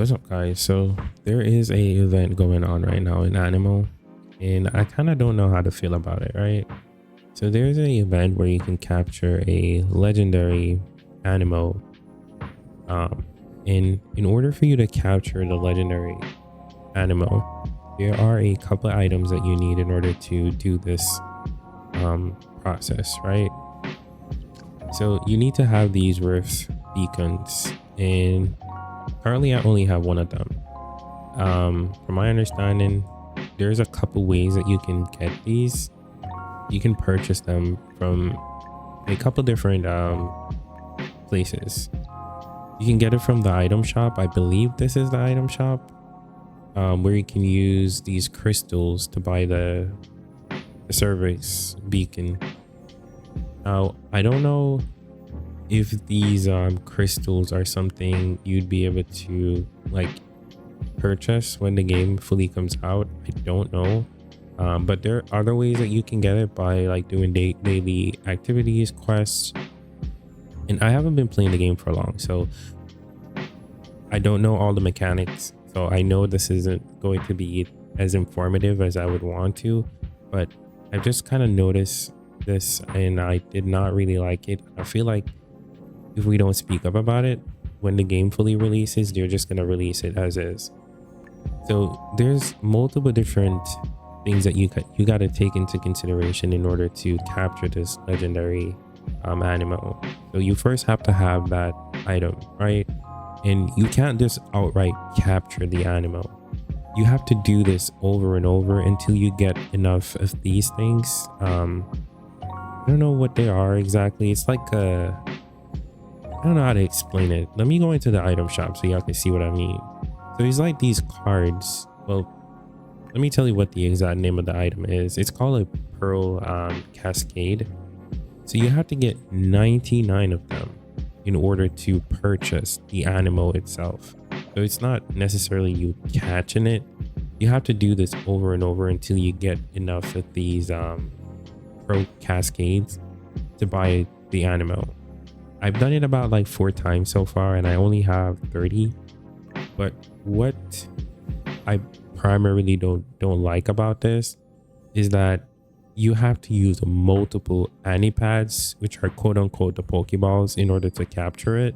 What's up, guys? So there is a event going on right now in Animo, and I kind of don't know how to feel about it, right? So there's a event where you can capture a legendary Animo. In order for you to capture the legendary Animo, there are a couple of items that you need in order to do this process, right? So you need to have these Rift beacons, and currently I only have one of them. From my understanding, there's a couple ways that you can get these. You can purchase them from a couple different places. You can get it from the item shop. I believe this is the item shop, where you can use these crystals to buy the service beacon. Now, I don't know if these crystals are something you'd be able to like purchase when the game fully comes out. I don't know, but there are other ways that you can get it by like doing daily activities, quests. And I haven't been playing the game for long, so I don't know all the mechanics. So I know this isn't going to be as informative as I would want to, but I've just kind of noticed this and I did not really like it. I feel like if we don't speak up about it when the game fully releases, they're just going to release it as is. So there's multiple different things that you got to take into consideration in order to capture this legendary Animo. So you first have to have that item, right? And you can't just outright capture the Animo. You have to do this over and over until you get enough of these things. I don't know what they are exactly. It's like I don't know how to explain it. Let me go into the item shop so y'all can see what I mean. So it's like these cards. Well, let me tell you what the exact name of the item is. It's called a Pearl Cascade. So you have to get 99 of them in order to purchase the Animo itself. So it's not necessarily you catching it. You have to do this over and over until you get enough of these Pearl Cascades to buy the Animo. I've done it about like 4 times so far and I only have 30. But what I primarily don't like about this is that you have to use multiple Anipads, which are quote unquote the Pokeballs, in order to capture it.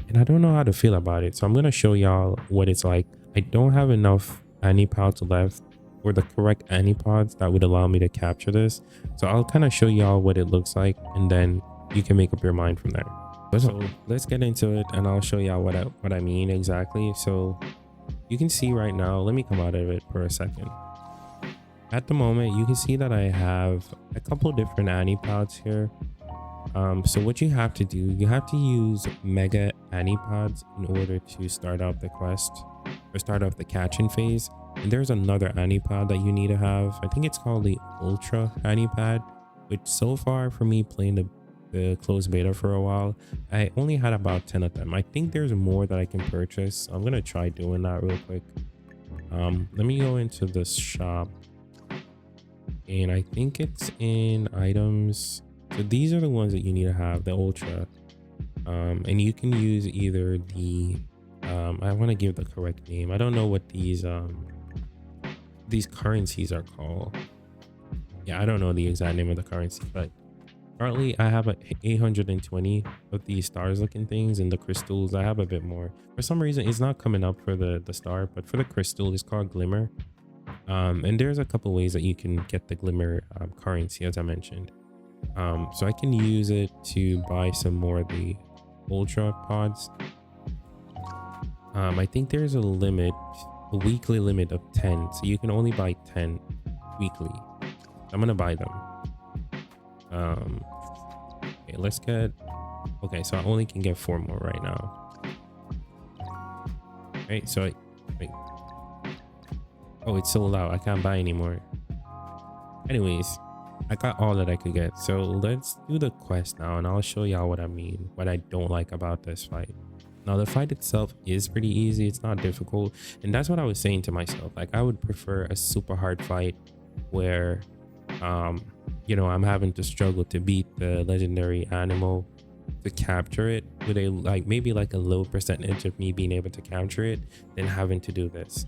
And I don't know how to feel about it. So I'm going to show y'all what it's like. I don't have enough Anipods left, or the correct Anipods that would allow me to capture this. So I'll kind of show y'all what it looks like, and then you can make up your mind from there. So let's get into it and I'll show y'all what I mean exactly. So you can see right now, let me come out of it for a second. At the moment, you can see that I have a couple different Anipods here. So what you have to do, you have to use Mega Anipods in order to start off the quest or start off the catching phase. And there's another Anipod that you need to have. I think it's called the Ultra Anipad, which so far for me playing the closed beta for a while, I only had about 10 of them. I think there's more that I can purchase. I'm gonna try doing that real quick. Let me go into this shop, and I think it's in items. So these are the ones that you need to have, the Ultra, and you can use either the I want to give the correct name. I don't know what these currencies are called. Yeah, I don't know the exact name of the currency, but currently I have 820 of these stars looking things, and the crystals I have a bit more. For some reason it's not coming up for the star, but for the crystal it's called Glimmer. And there's a couple ways that you can get the Glimmer currency, as I mentioned. So I can use it to buy some more of the Ultra pods. I think there's a weekly limit of 10, so you can only buy 10 weekly. I'm gonna buy them. Okay, let's get, okay, so I only can get 4 more right now. Okay, so wait. Oh, it's sold out. I can't buy anymore. Anyways, I got all that I could get. So let's do the quest now, and I'll show y'all what I mean, what I don't like about this fight. Now, the fight itself is pretty easy. It's not difficult, and that's what I was saying to myself. Like, I would prefer a super hard fight where you know, I'm having to struggle to beat the legendary Animo, to capture it with a like maybe like a low percentage of me being able to capture it than having to do this.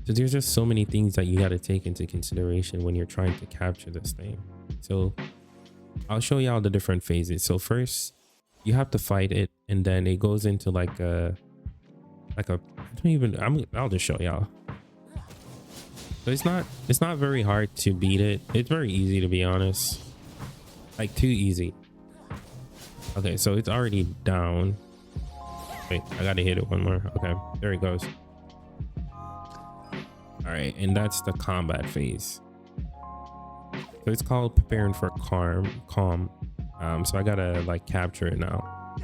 So there's just so many things that you got to take into consideration when you're trying to capture this thing. So I'll show y'all the different phases. So first you have to fight it, and then it goes into like a I don't even I'll just show y'all. So it's not very hard to beat it. It's very easy, to be honest. Like too easy. Okay, so it's already down. Wait, I gotta hit it one more. Okay, there it goes. All right, and that's the combat phase. So it's called preparing for calm. So I gotta like capture it now.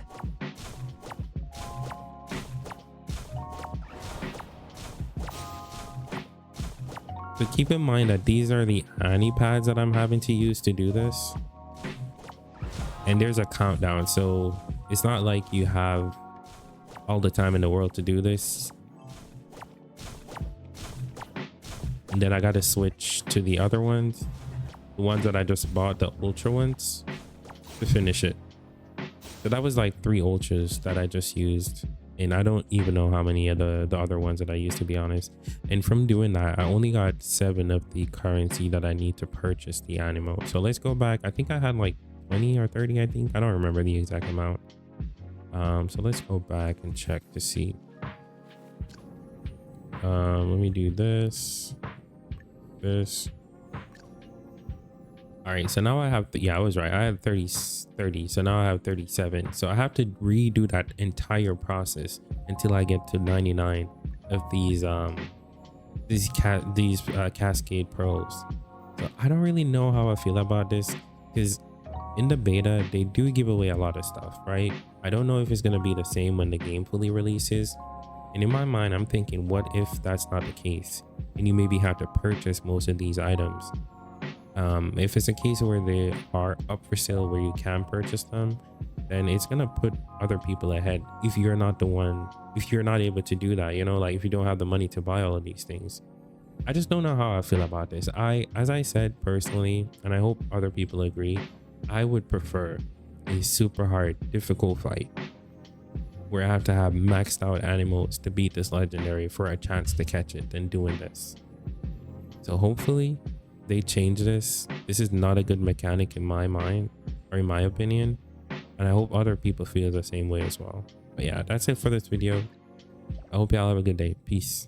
So keep in mind that these are the Ani pads that I'm having to use to do this. And there's a countdown, so it's not like you have all the time in the world to do this. And then I got to switch to the other ones, the ones that I just bought, the ultra ones, to finish it. So that was like 3 ultras that I just used, and I don't even know how many of the other ones that I used, to be honest. And from doing that, I only got 7 of the currency that I need to purchase the Aniimo. So let's go back. I think I had like 20 or 30, I think. I don't remember the exact amount. So let's go back and check to see. Let me do this. All right, so now I have yeah, I was right. I had 30, so now I have 37. So I have to redo that entire process until I get to 99 of these cascade pearls. So I don't really know how I feel about this, because in the beta they do give away a lot of stuff, right? I don't know if it's going to be the same when the game fully releases, and in my mind I'm thinking, what if that's not the case and you maybe have to purchase most of these items? If it's a case where they are up for sale where you can purchase them, then it's gonna put other people ahead if you're not the one, if you're not able to do that, you know, like if you don't have the money to buy all of these things. I just don't know how I feel about this. As I said personally, and I hope other people agree, I would prefer a super hard, difficult fight where I have to have maxed out animals to beat this legendary for a chance to catch it than doing this. So hopefully they change this. This is not a good mechanic in my mind, or in my opinion, and I hope other people feel the same way as well. But yeah, that's it for this video. I hope y'all have a good day. Peace.